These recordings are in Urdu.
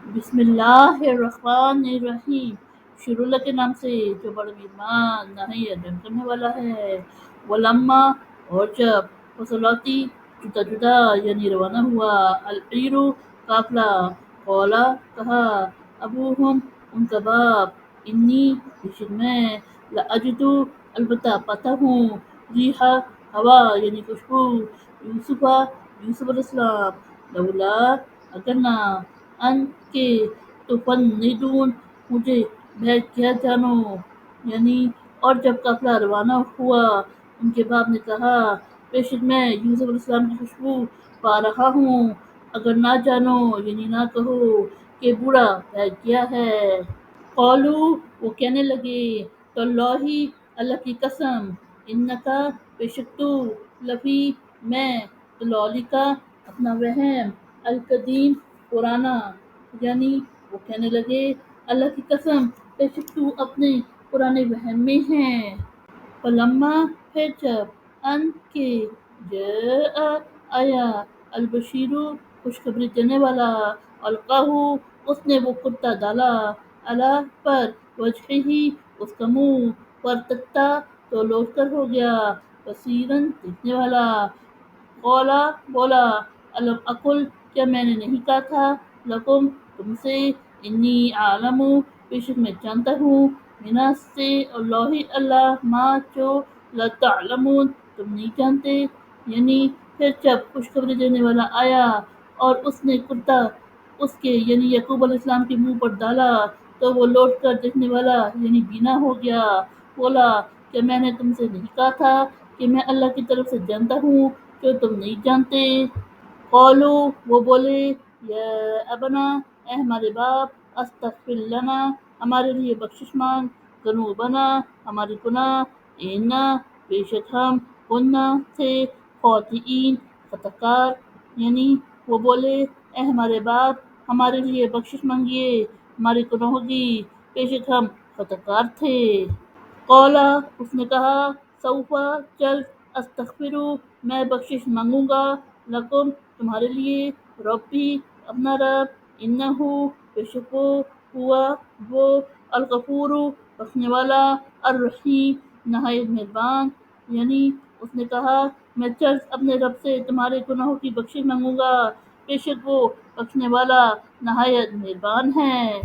بسم اللہ الرحمن الرحیم، شروع اللہ کے نام سے جو بڑا مہربان نہایت رحم کرنے والا ہے۔ ولما، اور جب، فصلاتی، جدا جدا یعنی روانہ ہوا، العیر قافلہ، قولا کہا، ابوہم ان کا باپ، انی بشک میں، لاجدو البتہ پاتا ہوں، ریحا ہوا یعنی خوشبو، یوسفہ یوسف علیہ السلام، لولا اگر نہ، ان کے تفندون مجھے بھیج کیا جانو، یعنی اور جب قافلہ روانہ ہوا ان کے باپ نے کہا بے شک میں یوسف علیہ السلام کی خوشبو پا رہا ہوں، اگر نہ جانو یعنی نہ کہو کہ بوڑھا بھیج گیا ہے۔ قالو، وہ کہنے لگے، تاللہ اللہ کی قسم، انکا بے شک تو، لفی میں، ضلالک کا اپنا وہم، القدیم پرانا، یعنی وہ کہنے لگے اللہ کی قسم بے شک تو اپنے پرانے وہم میں ہیں۔ فلما، پھر جب، ان کے، جاء آیا، البشیر خوشخبری دینے والا، القاہ اس نے وہ کرتا ڈالا، علی پر، وجہہ اس کا منہ، فارتدا تو لوٹ کر ہو گیا، بصیراً دیکھنے والا، قولا بولا، الم اقل کیا میں نے نہیں کہا تھا، لکم تم سے، انی عالم بے شک میں جانتا ہوں، منا سے، اللہ اللہ، ما جو، لا تعلمون تم نہیں جانتے، یعنی پھر جب خوشخبری دینے والا آیا اور اس نے کرتا اس کے یعنی یعقوب علیہ السلام کے منہ پر ڈالا تو وہ لوٹ کر دیکھنے والا یعنی بینا ہو گیا، بولا کہ میں نے تم سے نہیں کہا تھا کہ میں اللہ کی طرف سے جانتا ہوں جو تم نہیں جانتے۔ قالو، وہ بولے، یا ابنا، اے ہمارے باپ، استغفر لنا، ہمارے لیے بخشش مانگ، ذنوبنا، ہمارے گناہ، انا بے شک ہم، کننا تھے، خاطئین خطا کار، یعنی وہ بولے اے ہمارے باپ ہمارے لیے بخشش مانگیے ہمارے گناہوں کی، بے شک ہم خطا کار تھے۔ قولا، اس نے کہا، سوفا جلد، استغفرو میں بخشش مانگوں گا، لکم تمہارے لیے، ربی اپنا رب، انہو بے شک وہ، ہوا وہ، الغفور بخشنے والا، الرحیم نہایت مہربان، یعنی اس نے کہا میں جلد اپنے رب سے تمہارے گناہوں کی بخشش مانگوں گا، بے شک وہ بخشنے والا نہایت مہربان ہے۔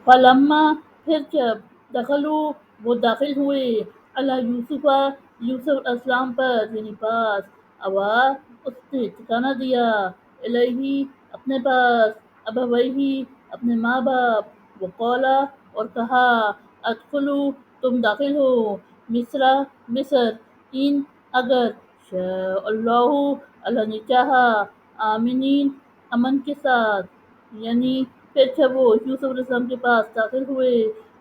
فلما، پھر جب، دخلوا وہ داخل ہوئے، علی یوسف یوسف علیہ السلام پر یعنی پاس، آوا اس نے ٹھکانہ دیا، الیہ اپنے پاس، ابویہ اپنے ماں باپ، وقالا اور کہا، ادخلوا تم داخل ہو، مصر مصر، ان اگر، شاء اللہ اللہ نے چاہا، آمنین امن کے ساتھ، یعنی پھر جب وہ یوسف علیہ السلام کے پاس داخل ہوئے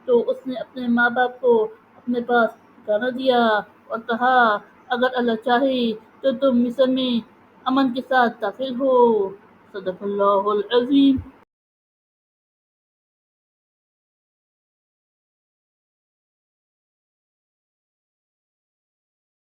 تو اس نے اپنے ماں باپ کو اپنے پاس ٹھکانہ دیا اور کہا اگر اللہ چاہے تو تم مصر میں امن کے ساتھ داخل ہو۔ صدق اللہ العظیم۔